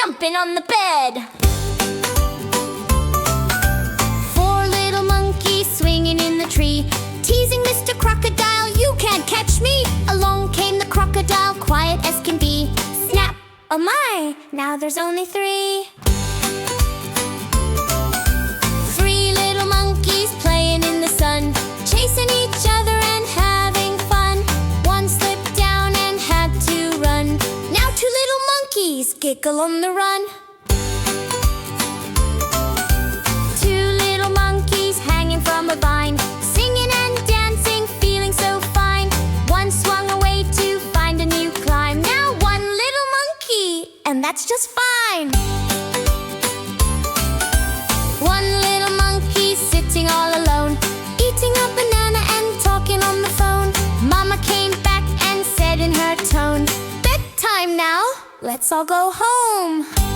jumping on the bed. Four little monkeys swinging in the tree, teasing Mr. Crocodile, you can't catch me. Along came the crocodile, quiet as can be. Snap! Oh my, now there's only three. Three little monkeys playing in the sun, chasing each other and having fun. One slipped down and had to run. Now two little monkeys giggle on the run. Two little monkeys hanging from a vine, singing and dancing, feeling so fine. One swung away to find a new climb. Now one little monkey, and that's just fine. One little monkey sitting all alone, eating a banana and talking on the phone. Mama came back and said in her tone, "Bedtime now, let's all go home."